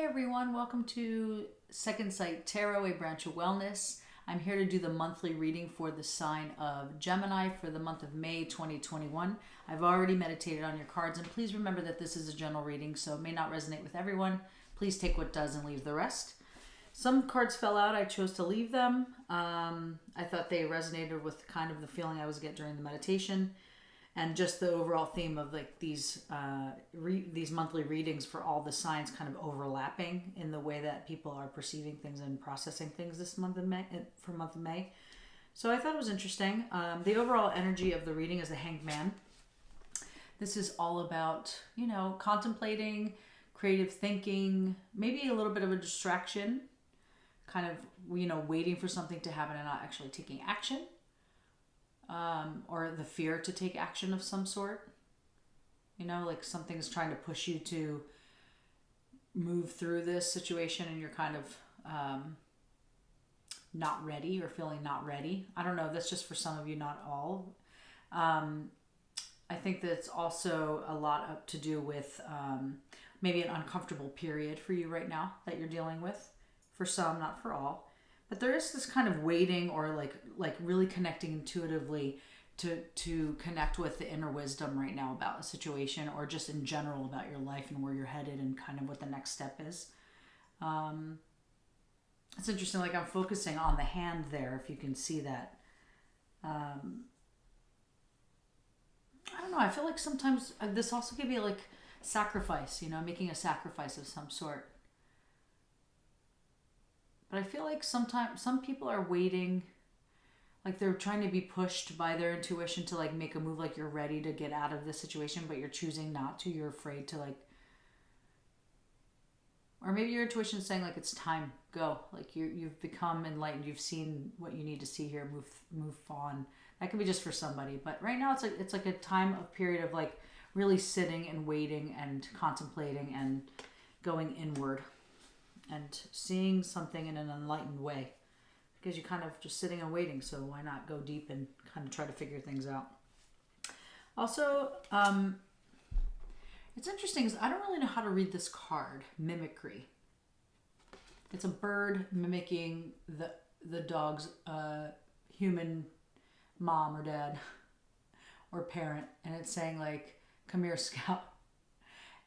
everyone, welcome to Second Sight Tarot, a branch of wellness. I'm here to do the monthly reading for the sign of Gemini for the month of May 2021. I've already meditated on your cards, and please remember that this is a general reading, so it may not resonate with everyone. Please take what does and leave the rest. Some cards fell out. I chose to leave them. I thought they resonated with kind of the feeling I was getting during the meditation, and just the overall theme of like these monthly readings for all the signs kind of overlapping in the way that people are perceiving things and processing things this month of May, for month of May. So I thought it was interesting. The overall energy of the reading is the Hanged Man. This is all about, contemplating, creative thinking, maybe a little bit of a distraction, kind of, waiting for something to happen and not actually taking action. Or the fear to take action of some sort. Like something's trying to push you to move through this situation and you're kind of not ready or feeling not ready. I don't know. That's just for some of you, not all. I think that's also a lot up to do with maybe an uncomfortable period for you right now that you're dealing with. For some, not for all. But there is this kind of waiting or like really connecting intuitively to connect with the inner wisdom right now about a situation or just in general about your life and where you're headed and kind of what the next step is. It's interesting, like I'm focusing on the hand there, if you can see that. I don't know, I feel like sometimes this also could be like sacrifice, making a sacrifice of some sort. But I feel like sometimes some people are waiting, like they're trying to be pushed by their intuition to like make a move, like you're ready to get out of this situation, but you're choosing not to. You're afraid to or maybe your intuition is saying like it's time, go. Like you've become enlightened, you've seen what you need to see here, move on. That could be just for somebody, but right now it's like a period of like really sitting and waiting and contemplating and going inward. And seeing something in an enlightened way, because you're kind of just sitting and waiting. So why not go deep and kind of try to figure things out? Also, it's interesting because I don't really know how to read this card, mimicry. It's a bird mimicking the dog's human mom or dad or parent, and it's saying like, "Come here, Scout."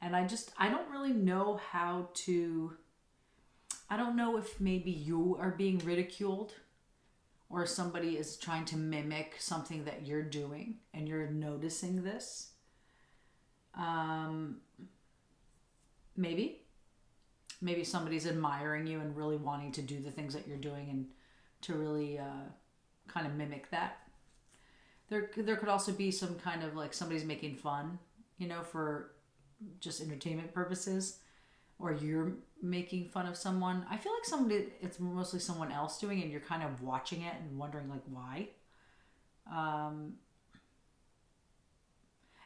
And I don't really know how to. I don't know if maybe you are being ridiculed or somebody is trying to mimic something that you're doing and you're noticing this. Maybe somebody's admiring you and really wanting to do the things that you're doing and to really kind of mimic that. There could also be some kind of like somebody's making fun, for just entertainment purposes. Or you're making fun of someone. I feel like it's mostly someone else doing it and you're kind of watching it and wondering like why.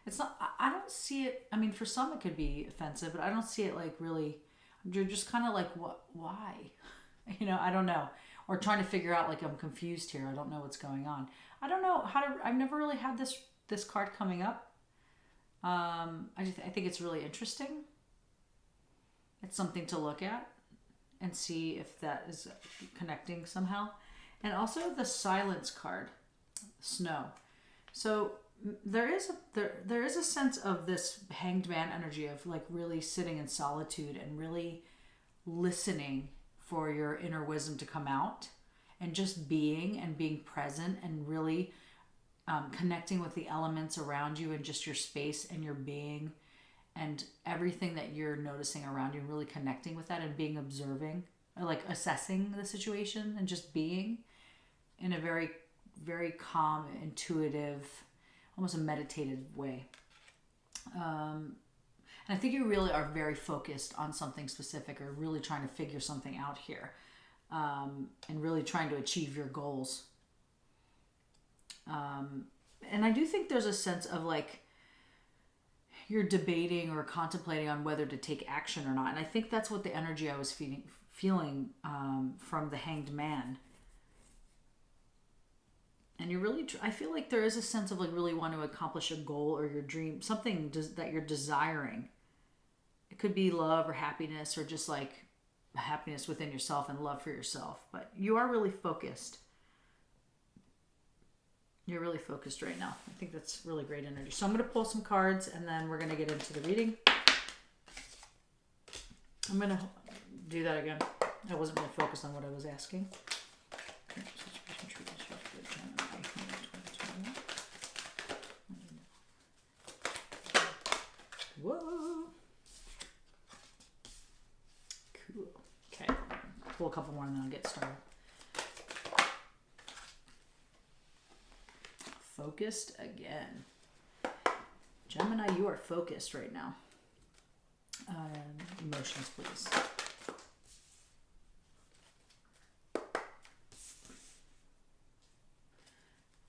It's not, I don't see it, I mean for some it could be offensive, but I don't see it like really, you're just kind of like, what, why? I don't know. Or trying to figure out like I'm confused here. I don't know what's going on. I don't know I've never really had this card coming up. I think it's really interesting. It's something to look at and see if that is connecting somehow. And also the silence card, snow. So there is a sense of this Hanged Man energy of like really sitting in solitude and really listening for your inner wisdom to come out and just being present and really connecting with the elements around you and just your space and your being. And everything that you're noticing around you, really connecting with that and being observing, or like assessing the situation and just being in a very, very calm, intuitive, almost a meditative way. And I think you really are very focused on something specific or really trying to figure something out here, and really trying to achieve your goals. And I do think there's a sense of like, you're debating or contemplating on whether to take action or not. And I think that's what the energy I was feeling from the Hanged Man. And you really, I feel like there is a sense of like really want to accomplish a goal or your dream, something that you're desiring it could be love or happiness, or just like happiness within yourself and love for yourself. But you are really focused. You're really focused right now. I think that's really great energy. So I'm going to pull some cards and then we're going to get into the reading. I'm going to do that again. I wasn't really focused on what I was asking. Whoa. Cool. Okay. Pull a couple more and then I'll get started. Focused again. Gemini, you are focused right now. Emotions, please.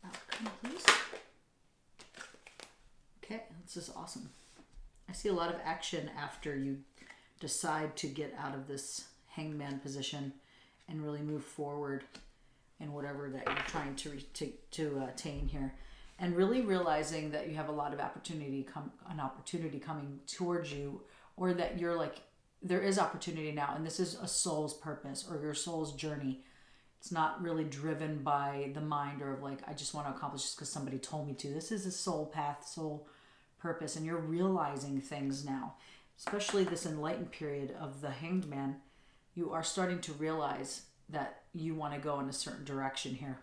Outcome, please. Okay, this is awesome. I see a lot of action after you decide to get out of this hangman position and really move forward in whatever that you're trying to attain here, and really realizing that you have a lot of opportunity coming towards you, or that you're like, there is opportunity now, and this is a soul's purpose or your soul's journey. It's not really driven by the mind or of like, I just want to accomplish this because somebody told me to. This is a soul path, soul purpose, and you're realizing things now, especially this enlightened period of the Hanged Man. You are starting to realize that you want to go in a certain direction here,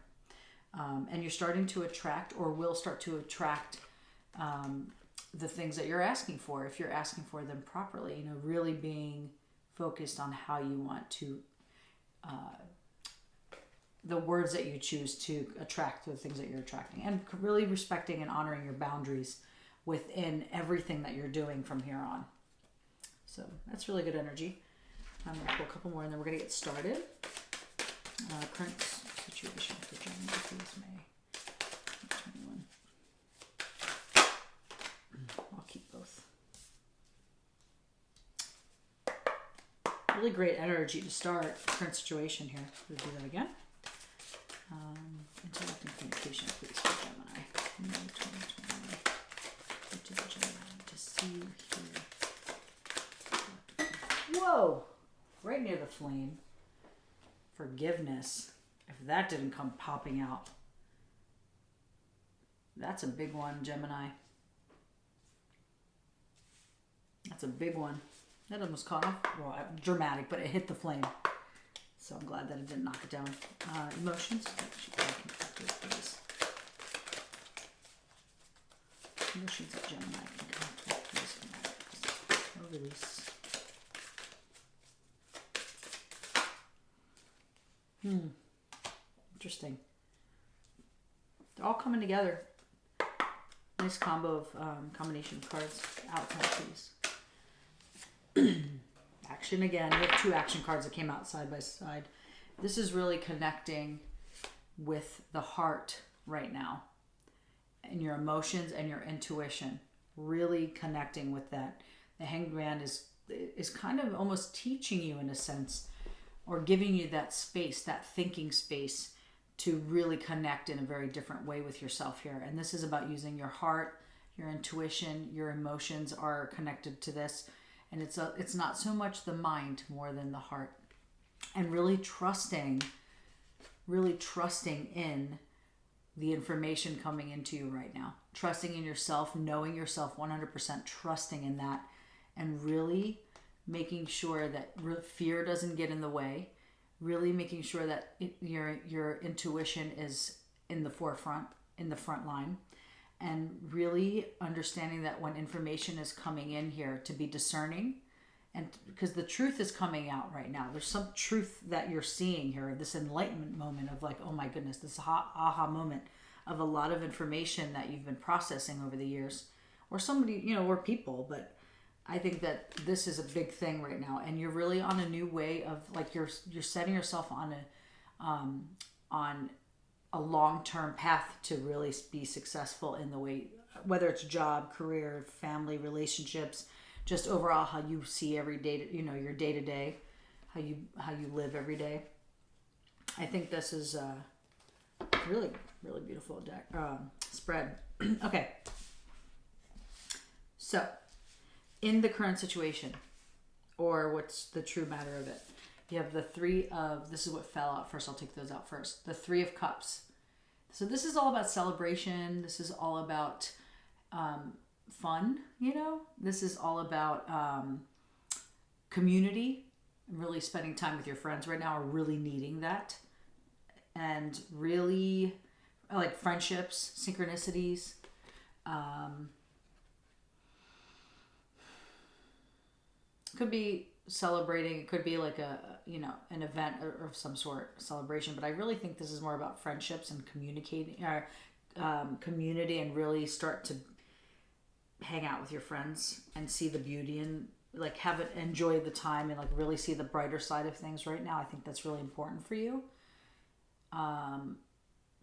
and you're starting to attract, or will start to attract, the things that you're asking for, if you're asking for them properly. You know, really being focused on how you want to, the words that you choose to attract the things that you're attracting, and really respecting and honoring your boundaries within everything that you're doing from here on. So that's really good energy. I'm going to pull a couple more and then we're going to get started. Current situation for Gemini, please, May 21. I'll keep both. Really great energy to start. Current situation here. We'll do that again. Intellect and communication, please, for Gemini. May 2021. To the Gemini to see here. Whoa! Right near the flame. Forgiveness. If that didn't come popping out. That's a big one, Gemini. That's a big one. That almost caught off. Well, dramatic, but it hit the flame. So I'm glad that it didn't knock it down. Emotions. Emotions of Gemini can come up, please. No release. Interesting. They're all coming together. Nice combo of combination of cards. Outcome, please. Action again. We have two action cards that came out side by side. This is really connecting with the heart right now, and your emotions and your intuition. Really connecting with that. The Hanged Man is kind of almost teaching you in a sense, or giving you that space, that thinking space, to really connect in a very different way with yourself here. And this is about using your heart, your intuition, your emotions are connected to this. And it's not so much the mind more than the heart. And really trusting in the information coming into you right now. Trusting in yourself, knowing yourself 100%, trusting in that. And really making sure that fear doesn't get in the way. Really making sure that your intuition is in the forefront, in the front line. And really understanding that when information is coming in here, to be discerning. And because the truth is coming out right now. There's some truth that you're seeing here. This enlightenment moment of like, oh my goodness, this aha moment of a lot of information that you've been processing over the years. Or somebody, or people, but I think that this is a big thing right now, and you're really on a new way of like you're setting yourself on a long-term path to really be successful in the way, whether it's job, career, family, relationships, just overall how you see every day, your day to day, how you live every day. I think this is a really, really beautiful deck spread. Okay, so. In the current situation, or what's the true matter of it. You have the Three of, this is what fell out first. I'll take those out first. The Three of Cups. So this is all about celebration. This is all about fun, you know? This is all about community, really spending time with your friends right now, are really needing that. And really, like friendships, synchronicities. Could be celebrating. It could be like a, you know, an event or of some sort, celebration. But I really think this is more about friendships and communicating, or community, and really start to hang out with your friends and see the beauty and like have it, enjoy the time, and like really see the brighter side of things right now. I think that's really important for you.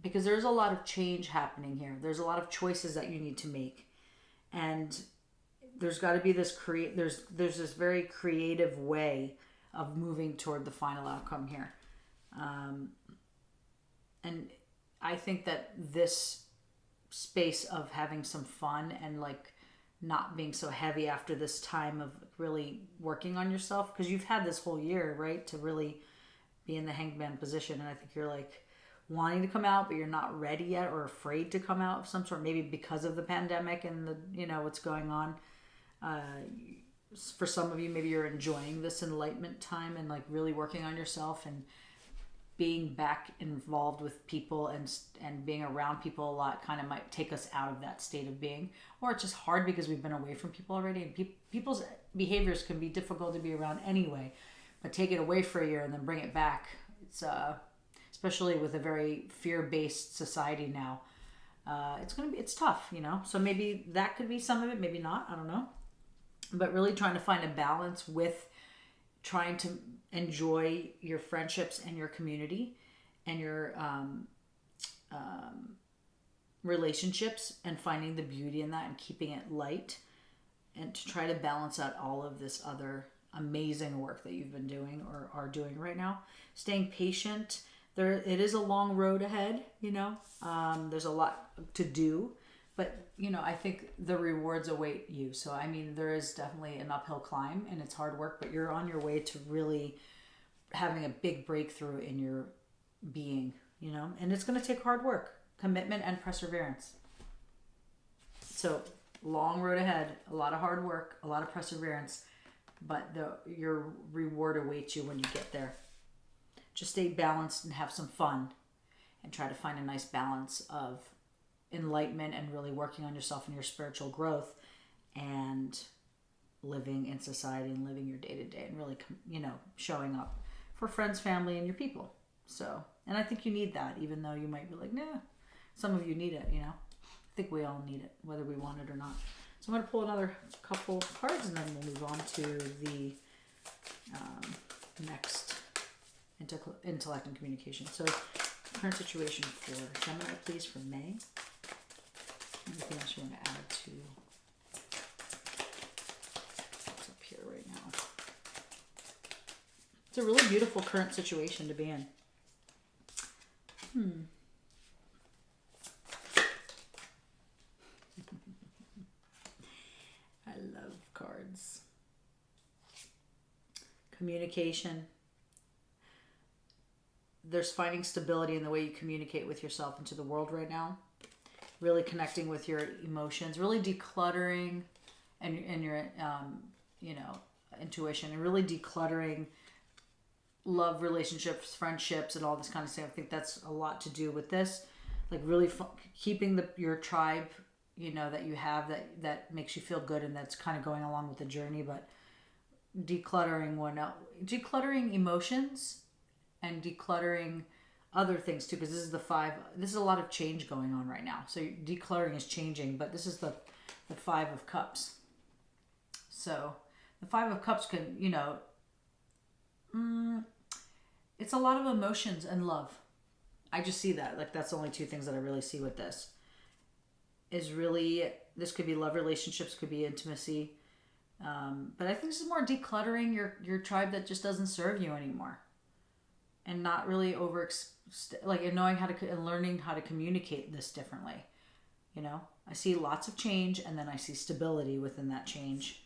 Because there's a lot of change happening here. There's a lot of choices that you need to make. And there's got to be this there's this very creative way of moving toward the final outcome here. And I think that this space of having some fun and like not being so heavy after this time of really working on yourself, because you've had this whole year, right, to really be in the hanged man position. And I think you're like wanting to come out, but you're not ready yet, or afraid to come out of some sort, maybe because of the pandemic and the, you know, what's going on. For some of you, maybe you're enjoying this enlightenment time and like really working on yourself and being back involved with people and being around people a lot kind of might take us out of that state of being. Or it's just hard because we've been away from people already, and people's behaviors can be difficult to be around anyway. But take it away for a year and then bring it back. It's especially with a very fear-based society now. It's tough, you know. So maybe that could be some of it, maybe not. I don't know. But really trying to find a balance with trying to enjoy your friendships and your community and your relationships, and finding the beauty in that and keeping it light, and to try to balance out all of this other amazing work that you've been doing or are doing right now. Staying patient. It is a long road ahead, you know. There's a lot to do, but you know, I think the rewards await you. So I mean, there is definitely an uphill climb and it's hard work, but you're on your way to really having a big breakthrough in your being, you know. And it's going to take hard work, commitment, and perseverance. So long road ahead, a lot of hard work, a lot of perseverance, but your reward awaits you when you get there. Just stay balanced and have some fun, and try to find a nice balance of enlightenment and really working on yourself and your spiritual growth, and living in society and living your day-to-day, and really, you know, showing up for friends, family, and your people. So, and I think you need that, even though you might be like, nah, some of you need it, you know. I think we all need it, whether we want it or not. So I'm going to pull another couple cards, and then we'll move on to the next intellect and communication. So current situation for Gemini, please, for May. Anything else you want to add to what's up here right now? It's a really beautiful current situation to be in. I love cards. Communication. There's finding stability in the way you communicate with yourself and to the world right now. Really connecting with your emotions, really decluttering and your you know, intuition, and really decluttering love relationships, friendships, and all this kind of stuff. I think that's a lot to do with this. Like really keeping your tribe, you know, that you have that makes you feel good, and that's kind of going along with the journey, but decluttering emotions and decluttering other things too, because this is the 5. This is a lot of change going on right now. So decluttering is changing, but this is the 5 of Cups. So the 5 of Cups can, you know, it's a lot of emotions and love. I just see that. Like, that's the only 2 things that I really see with this. Is really, this could be love relationships, could be intimacy. But I think this is more decluttering your tribe that just doesn't serve you anymore. And not really and knowing how to, and learning how to communicate this differently. You know, I see lots of change, and then I see stability within that change.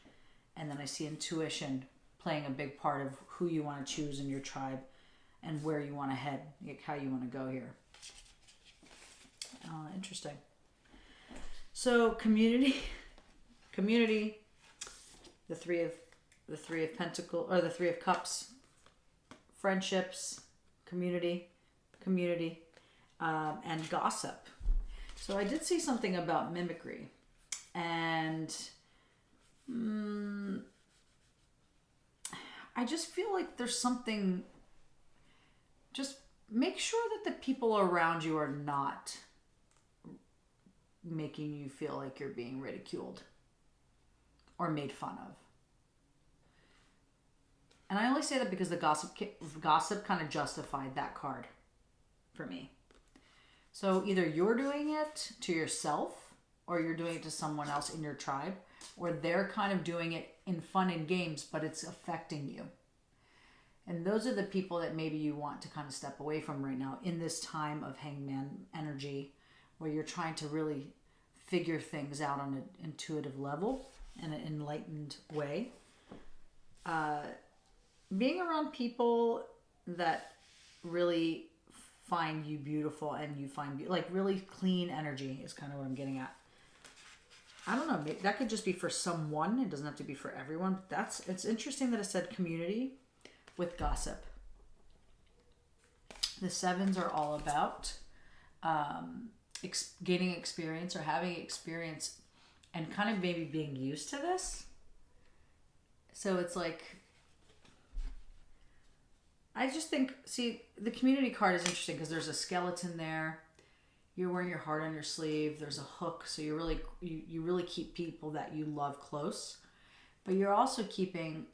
And then I see intuition playing a big part of who you want to choose in your tribe and where you want to head, like how you want to go here. Interesting. So community, the three of Pentacles, or the Three of Cups, friendships, community, and gossip. So I did see something about mimicry, and I just feel like there's something. Just make sure that the people around you are not making you feel like you're being ridiculed or made fun of. And I only say that because the gossip kind of justified that card for me. So either you're doing it to yourself, or you're doing it to someone else in your tribe, or they're kind of doing it in fun and games, but it's affecting you. And those are the people that maybe you want to kind of step away from right now in this time of hangman energy, where you're trying to really figure things out on an intuitive level in an enlightened way. Being around people that really find you beautiful and you find like really clean energy is kind of what I'm getting at. I don't know, that could just be for someone. It doesn't have to be for everyone. But it's interesting that it said community with gossip. The sevens are all about gaining experience or having experience and kind of maybe being used to this. So it's like, I just think, see, the community card is interesting because there's a skeleton there. You're wearing your heart on your sleeve. There's a hook. So you really keep people that you love close, but you're also keeping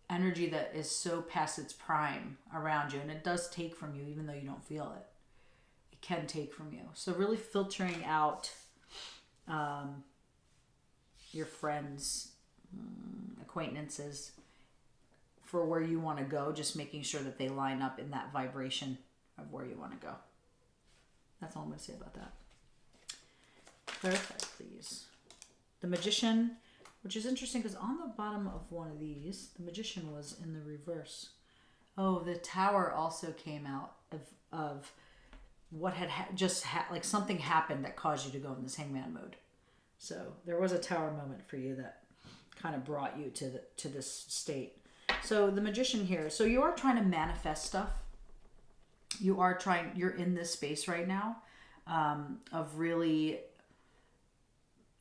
energy that is so past its prime around you. And it does take from you, even though you don't feel it. It can take from you. So really filtering out your friends, acquaintances for where you want to go. Just making sure that they line up in that vibration of where you want to go. That's all I'm going to say about that. Clarify, please. The Magician, which is interesting because on the bottom of one of these, the Magician was in the reverse. Oh, the Tower also came out of what had like something happened that caused you to go in this hangman mode. So there was a Tower moment for you that kind of brought you to this state. So the Magician here. So you are trying to manifest stuff. You're in this space right now of really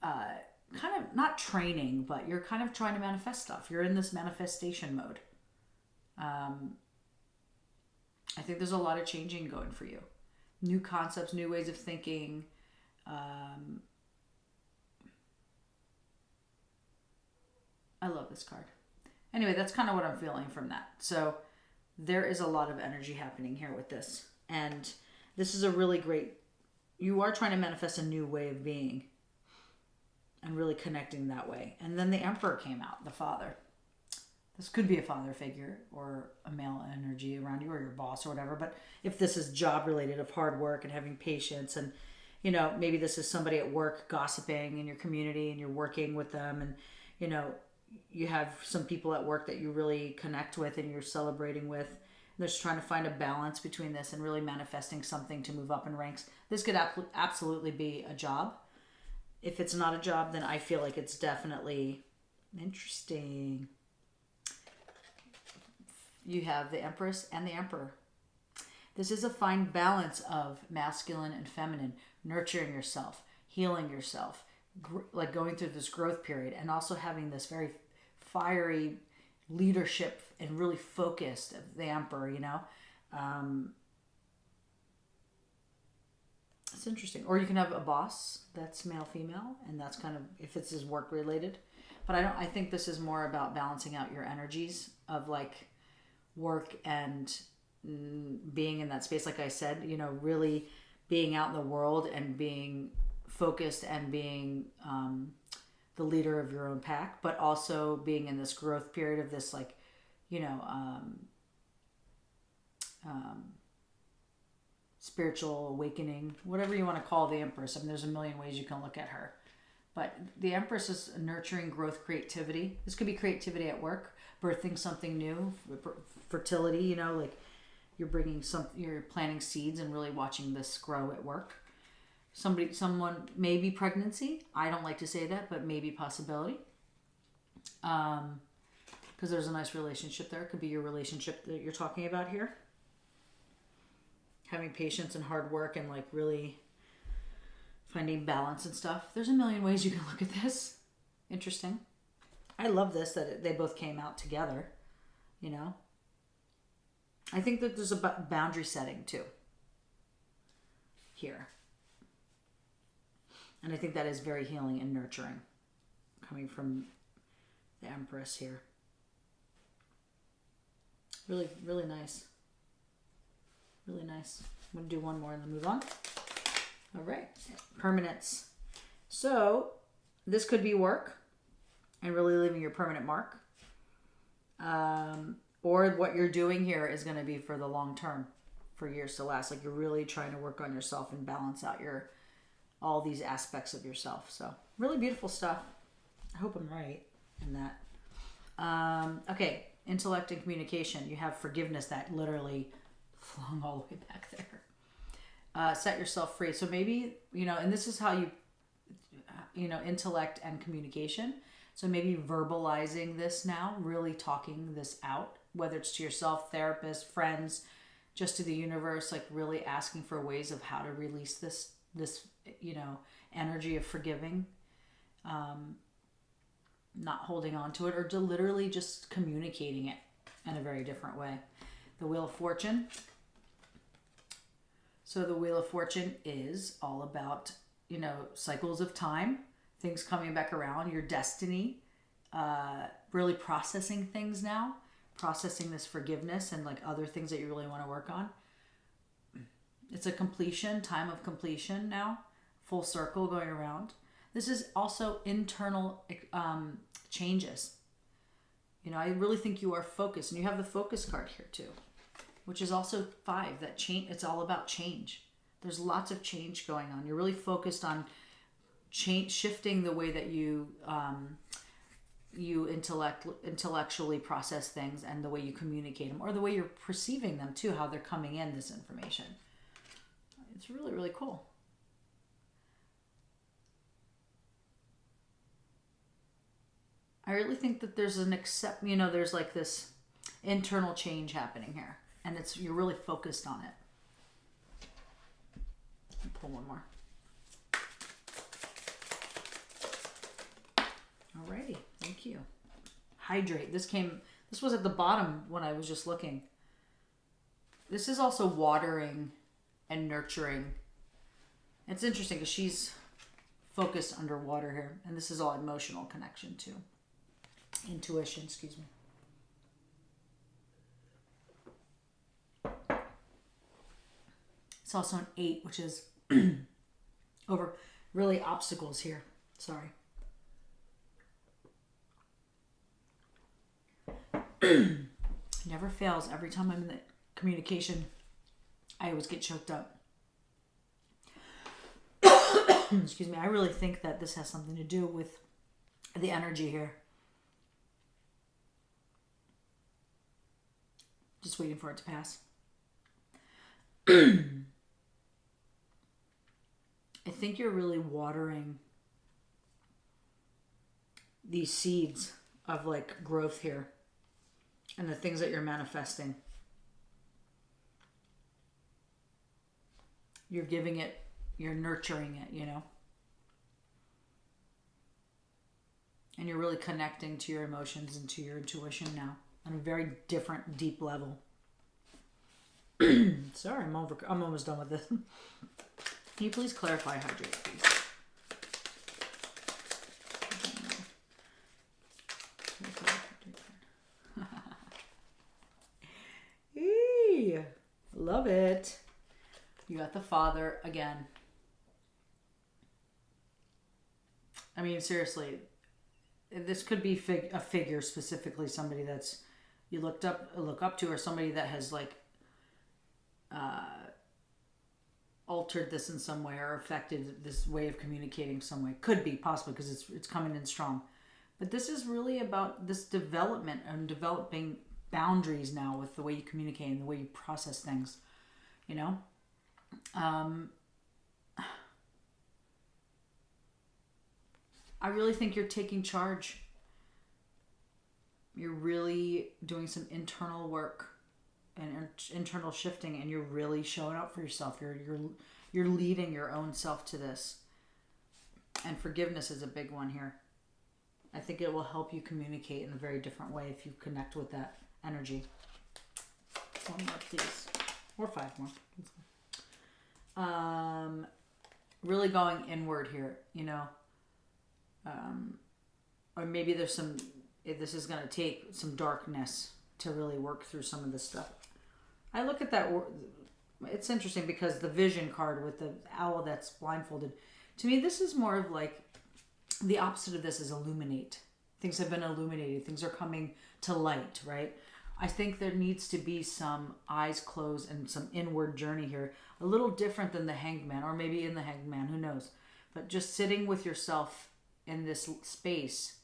kind of not training, but you're kind of trying to manifest stuff. You're in this manifestation mode. I think there's a lot of changing going for you. New concepts, new ways of thinking. I love this card. Anyway, that's kind of what I'm feeling from that. So there is a lot of energy happening here with this. And this is a really great, you are trying to manifest a new way of being and really connecting that way. And then the Emperor came out, the father. This could be a father figure or a male energy around you or your boss or whatever. But if this is job related, of hard work and having patience, and, you know, maybe this is somebody at work gossiping in your community and you're working with them, and, you know, you have some people at work that you really connect with and you're celebrating with. And they're just trying to find a balance between this and really manifesting something to move up in ranks. This could absolutely be a job. If it's not a job, then I feel like it's definitely interesting. You have the Empress and the Emperor. This is a fine balance of masculine and feminine, nurturing yourself, healing yourself, like going through this growth period, and also having this very fiery leadership and really focused of the Emperor, you know. It's interesting. Or you can have a boss that's male, female, and that's kind of, if it's his work related. But I think this is more about balancing out your energies of like work and being in that space. Like I said, you know, really being out in the world and being focused and being the leader of your own pack, but also being in this growth period of this, like, you know, spiritual awakening, whatever you want to call the Empress. I mean, there's a million ways you can look at her, but the Empress is nurturing growth, creativity. This could be creativity at work, birthing something new, fertility, you know, like you're planting seeds and really watching this grow at work. Someone, maybe pregnancy. I don't like to say that, but maybe possibility. Because there's a nice relationship there. It could be your relationship that you're talking about here. Having patience and hard work and like really finding balance and stuff. There's a million ways you can look at this. Interesting. I love this, that they both came out together, you know. I think that there's a boundary setting too here. And I think that is very healing and nurturing coming from the Empress here. Really, really nice. Really nice. I'm going to do one more and then move on. All right. Permanence. So this could be work and really leaving your permanent mark. Or what you're doing here is going to be for the long term, for years to last. Like you're really trying to work on yourself and balance out all these aspects of yourself. So really beautiful stuff. I hope I'm right in that. Okay. Intellect and communication. You have forgiveness that literally flung all the way back there. Set yourself free. So maybe, you know, and this is how you know, intellect and communication. So maybe verbalizing this now, really talking this out, whether it's to yourself, therapist, friends, just to the universe, like really asking for ways of how to release this, you know, energy of forgiving, not holding on to it, or to literally just communicating it in a very different way. The Wheel of Fortune. So the Wheel of Fortune is all about, you know, cycles of time, things coming back around, your destiny, really processing things now, processing this forgiveness and like other things that you really want to work on. It's a completion, time of completion now, full circle going around. This is also internal changes. You know, I really think you are focused, and you have the focus card here too, which is also 5, that change. It's all about change. There's lots of change going on. You're really focused on shifting the way that you intellectually process things and the way you communicate them, or the way you're perceiving them too, how they're coming in, this information. It's really, really cool. I really think that there's there's like this internal change happening here, and you're really focused on it. Pull one more. Alrighty, thank you. Hydrate. This was at the bottom when I was just looking. This is also watering and nurturing. It's interesting because she's focused underwater here, and this is all emotional connection too. Intuition, excuse me. It's also an 8, which is over really obstacles here. Sorry. Never fails. Every time I'm in the communication, I always get choked up. Excuse me. I really think that this has something to do with the energy here. Just waiting for it to pass. I think you're really watering these seeds of like growth here and the things that you're manifesting. You're giving it, you're nurturing it, you know? And you're really connecting to your emotions and to your intuition now on a very different, deep level. Sorry, I'm almost done with this. Can you please clarify hydrate, please? Hey, love it. You got the Father again. I mean, seriously, this could be a figure, specifically somebody that's you look up to, or somebody that has like altered this in some way or affected this way of communicating some way. Could be, possibly, because it's coming in strong. But this is really about this development and developing boundaries now with the way you communicate and the way you process things, you know? I really think you're taking charge. You're really doing some internal work and internal shifting, and you're really showing up for yourself. You're leading your own self to this. And forgiveness is a big one here. I think it will help you communicate in a very different way if you connect with that energy. One more, please. Or 5 more. Really going inward here, you know. Or maybe there's some, this is going to take some darkness to really work through some of this stuff. I look at that, it's interesting because the vision card with the owl that's blindfolded, to me this is more of like, the opposite of this is illuminate. Things have been illuminated. Things are coming to light, right? I think there needs to be some eyes closed and some inward journey here. A little different than the Hanged Man, or maybe in the Hanged Man, who knows? But just sitting with yourself in this space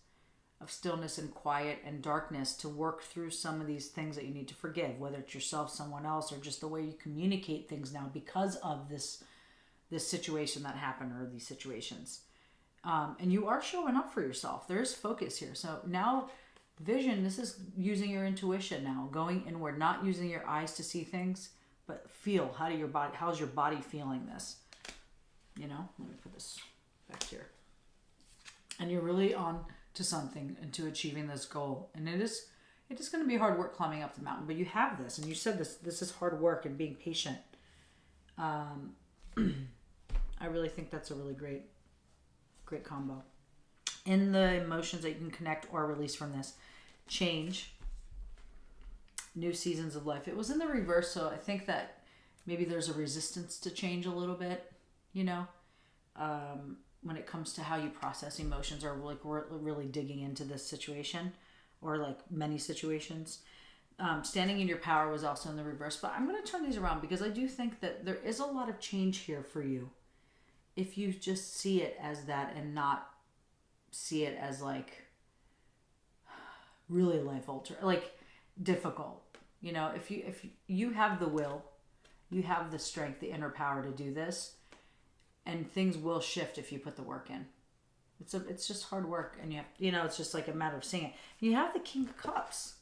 of stillness and quiet and darkness to work through some of these things that you need to forgive, whether it's yourself, someone else, or just the way you communicate things now because of this situation that happened, or these situations. And you are showing up for yourself. There is focus here. So now vision, this is using your intuition now, going inward, not using your eyes to see things, but feel. How's your body feeling this? You know, let me put this back here. And you're really on to something and to achieving this goal. And it is going to be hard work climbing up the mountain, but you have this. And you said this is hard work and being patient. I really think that's a really great combo. In the emotions that you can connect or release from this, change, new seasons of life. It was in the reverse, so I think that maybe there's a resistance to change a little bit, you know, when it comes to how you process emotions, or like we're really digging into this situation, or like many situations. Standing in your power was also in the reverse, but I'm going to turn these around because I do think that there is a lot of change here for you. If you just see it as that and not see it as like really life altering, like difficult, you know, if you have the will, you have the strength, the inner power to do this, and things will shift if you put the work in. It's just hard work, and you know, it's just like a matter of seeing it. You have the King of Cups.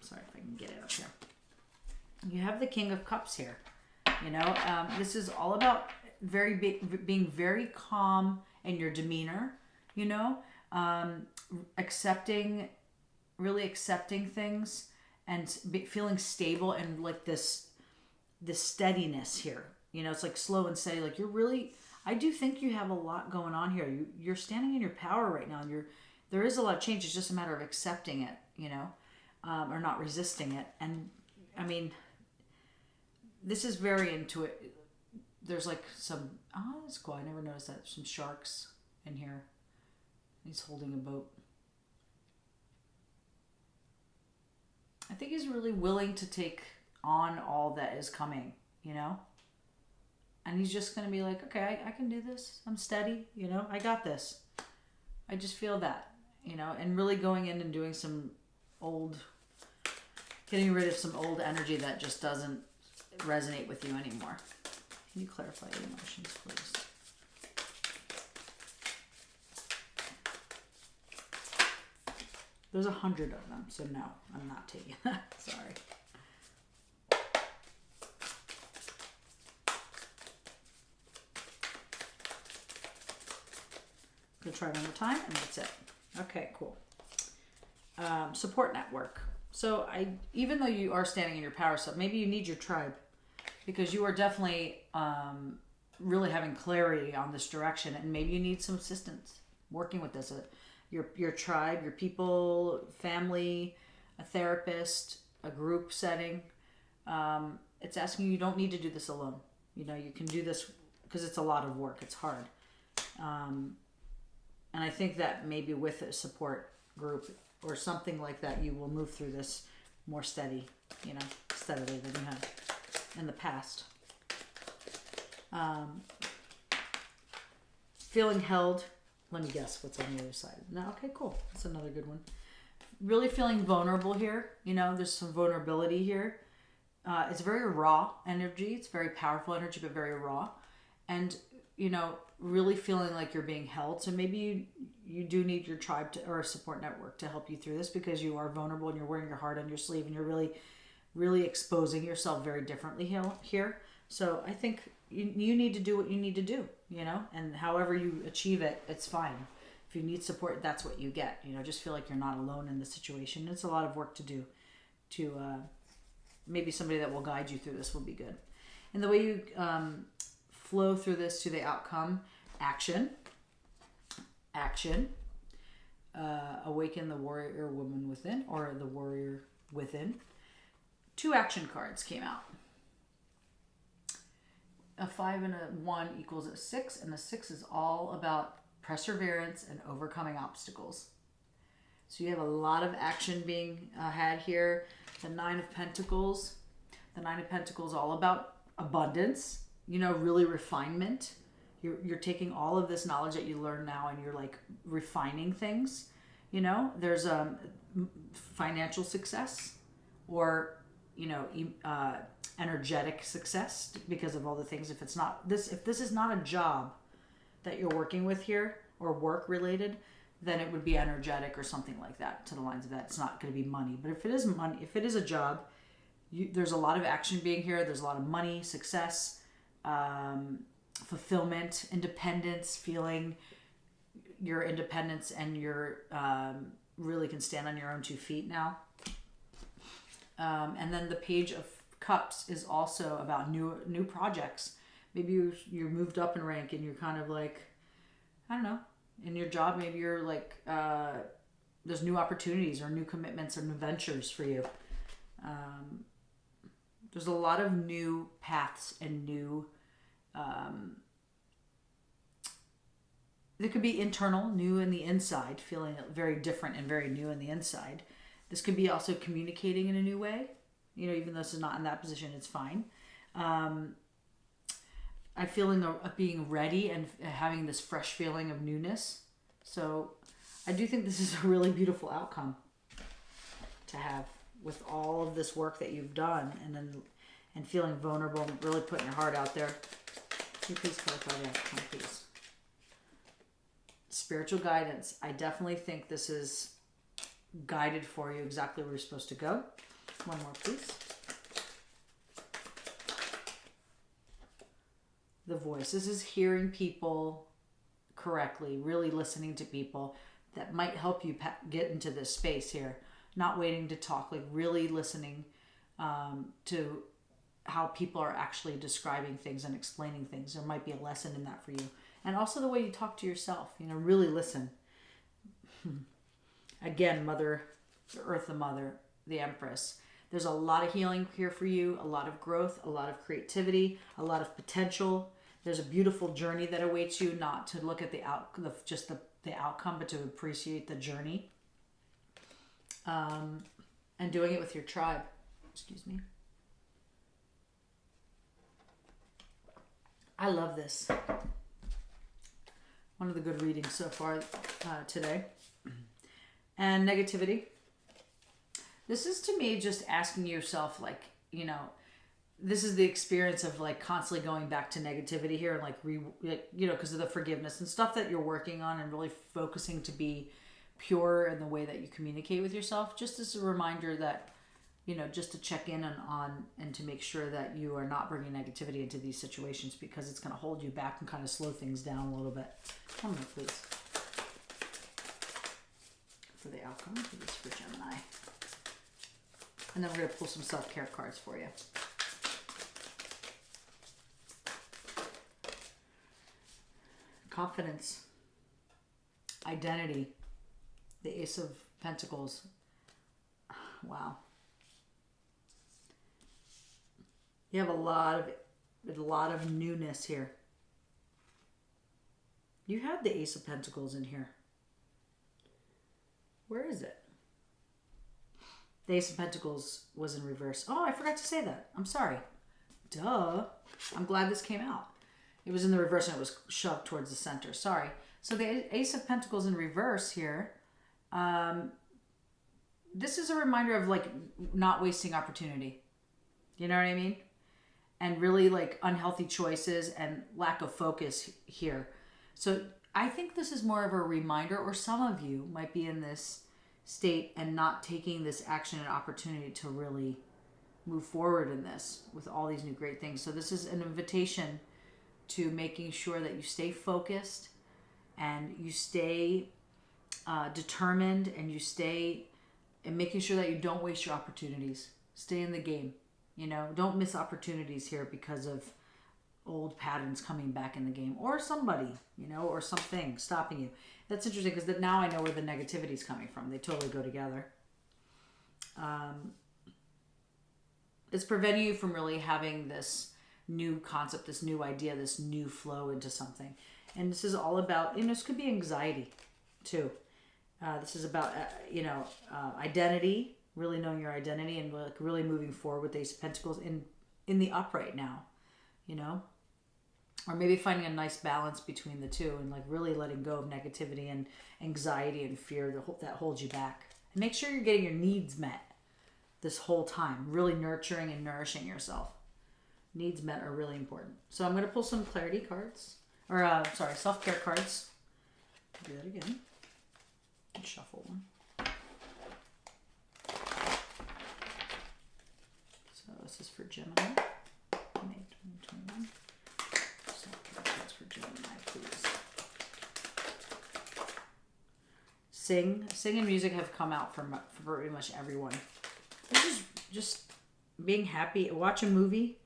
Sorry if I can get it up here. You have the King of Cups here. You know, this is all about being very calm in your demeanor, you know, really accepting things and feeling stable, and like this steadiness here, you know, it's like slow and steady. Like I do think you have a lot going on here. You're standing in your power right now, and there is a lot of change. It's just a matter of accepting it, you know, or not resisting it. And I mean, this is very intuitive. There's like some, that's cool. I never noticed that. There's some sharks in here. He's holding a boat. I think he's really willing to take on all that is coming, you know? And he's just going to be like, okay, I can do this. I'm steady, you know? I got this. I just feel that, you know? And really going in and doing getting rid of some old energy that just doesn't resonate with you anymore. Can you clarify your emotions, please? There's 100 of them, so no, I'm not taking that. Sorry. Gonna try one more time, and that's it. Okay, cool. Support network. So even though you are standing in your power, so maybe you need your tribe, because you are definitely really having clarity on this direction, and maybe you need some assistance working with this. Your tribe, your people, family, a therapist, a group setting. It's asking you don't need to do this alone. You know, you can do this because it's a lot of work. It's hard. And I think that maybe with a support group or something like that, you will move through this more steadily than you have in the past. Feeling held Let me guess what's on the other side. No, okay, cool. That's another good one. Really feeling vulnerable here. You know, there's some vulnerability here. It's very raw energy. It's very powerful energy, but very raw. And, you know, really feeling like you're being held. So maybe you do need your tribe or a support network to help you through this, because you are vulnerable and you're wearing your heart on your sleeve and you're really, really exposing yourself very differently here. So I think you need to do what you need to do, you know, and however you achieve it, it's fine. If you need support, that's what you get. You know, just feel like you're not alone in the situation. It's a lot of work to do. Maybe somebody that will guide you through this will be good. And the way you flow through this to the outcome: action, awaken the warrior woman within, or the warrior within. 2 action cards came out. A 5 and a 1 equals a 6, and the 6 is all about perseverance and overcoming obstacles. So you have a lot of action being had here. The 9 of Pentacles. The 9 of Pentacles all about abundance, you know, really refinement. You're taking all of this knowledge that you learn now and you're like refining things. You know, there's financial success, or, you know, energetic success because of all the things. If this is not a job that you're working with here, or work related, then it would be energetic or something like that, to the lines of that. It's not going to be money. But if it is money, if it is a job, there's a lot of action being here. There's a lot of money, success, fulfillment, independence, feeling your independence, and you're really can stand on your own 2 feet now. And then the Page of Cups is also about new projects. Maybe you're moved up in rank and you're kind of like, I don't know, in your job, maybe you're like, there's new opportunities or new commitments or new ventures for you. There's a lot of new paths and new, it could be internal, new in the inside, feeling very different and very new in the inside. This could be also communicating in a new way. You know, even though this is not in that position, it's fine. I'm feeling of being ready and having this fresh feeling of newness. So I do think this is a really beautiful outcome to have with all of this work that you've done, and feeling vulnerable and really putting your heart out there. Can you please clarify the outcome, please? Spiritual guidance. I definitely think this is guided for you exactly where you're supposed to go. One more, please. The voice. This is hearing people correctly, really listening to people that might help you get into this space here. Not waiting to talk, like really listening to how people are actually describing things and explaining things. There might be a lesson in that for you. And also the way you talk to yourself, you know, really listen. Again, Mother Earth, the Mother, the Empress. There's a lot of healing here for you, a lot of growth, a lot of creativity, a lot of potential. There's a beautiful journey that awaits you, not to look at the outcome, but to appreciate the journey. And doing it with your tribe. Excuse me. I love this. One of the good readings so far today. And negativity. This is, to me, just asking yourself, like, you know, this is the experience of like constantly going back to negativity here, and like, you know, because of the forgiveness and stuff that you're working on, and really focusing to be pure in the way that you communicate with yourself. Just as a reminder that, you know, just to check in on and to make sure that you are not bringing negativity into these situations, because it's going to hold you back and kind of slow things down a little bit. One more, please. For the outcome, please, for Gemini. And then we're going to pull some self-care cards for you. Confidence. Identity. The Ace of Pentacles. Wow. You have a lot of newness here. You had the Ace of Pentacles in here. Where is it? The Ace of Pentacles was in reverse. Oh, I forgot to say that. I'm sorry. Duh. I'm glad this came out. It was in the reverse and it was shoved towards the center. Sorry. So the Ace of Pentacles in reverse here. This is a reminder of like not wasting opportunity. You know what I mean? And really like unhealthy choices and lack of focus here. So I think this is more of a reminder, or some of you might be in this state and not taking this action and opportunity to really move forward in this with all these new great things. So this is an invitation to making sure that you stay focused and you stay determined, and you stay and making sure that you don't waste your opportunities. Stay in the game. You know, don't miss opportunities here because of old patterns coming back in the game, or somebody, you know, or something stopping you. That's interesting because now I know where the negativity is coming from. They totally go together. It's preventing you from really having this new concept, this new idea, this new flow into something. And this is all about, you know, this could be anxiety too. This is about, identity, really knowing your identity, and like really moving forward with these pentacles in the upright now, you know, or maybe finding a nice balance between the two, and like really letting go of negativity and anxiety and fear that holds you back. And make sure you're getting your needs met this whole time, really nurturing and nourishing yourself. Needs met are really important. So I'm going to pull some clarity cards, or self-care cards. Do that again. And shuffle one. So this is for Gemini, May 2021. Self-care cards for Gemini, please. Sing and music have come out for pretty much everyone. This is just being happy. Watch a movie.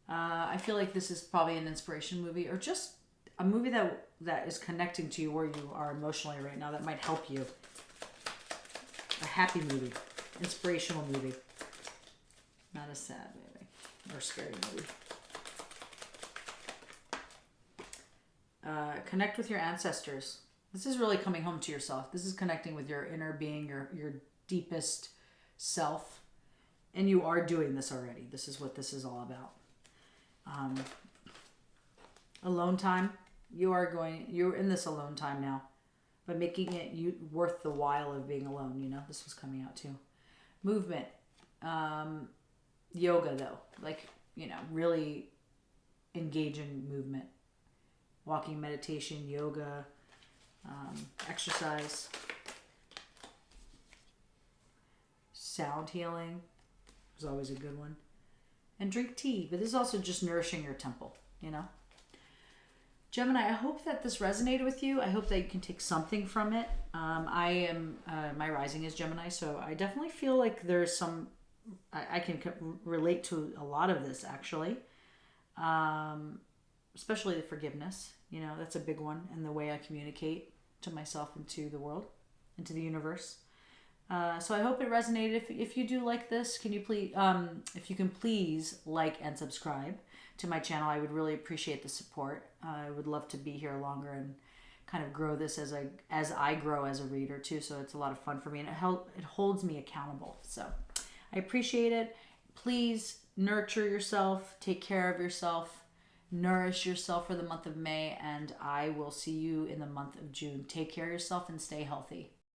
I feel like this is probably an inspiration movie, or just a movie that is connecting to you where you are emotionally right now, that might help you. A happy movie. Inspirational movie. Not a sad movie. Or a scary movie. Connect with your ancestors. This is really coming home to yourself. This is connecting with your inner being, your deepest self. And you are doing this already. This is what this is all about. Alone time. You're in this alone time now. But making it worth the while of being alone, you know. This was coming out too. Movement. Yoga though. Like, you know, really engage in movement. Walking, meditation, yoga, exercise. Sound healing is always a good one. And drink tea. But this is also just nourishing your temple, you know. Gemini, I hope that this resonated with you. I hope that you can take something from it. My rising is Gemini, so I definitely feel like there's some, I can relate to a lot of this actually. Especially the forgiveness, you know, that's a big one. And the way I communicate to myself and to the world, and to the universe. So I hope it resonated. If you do like this, can you please, if you can please like and subscribe to my channel, I would really appreciate the support. I would love to be here longer and kind of grow this as I grow as a reader too. So it's a lot of fun for me, and it holds me accountable. So I appreciate it. Please nurture yourself, take care of yourself, nourish yourself for the month of May, and I will see you in the month of June. Take care of yourself and stay healthy.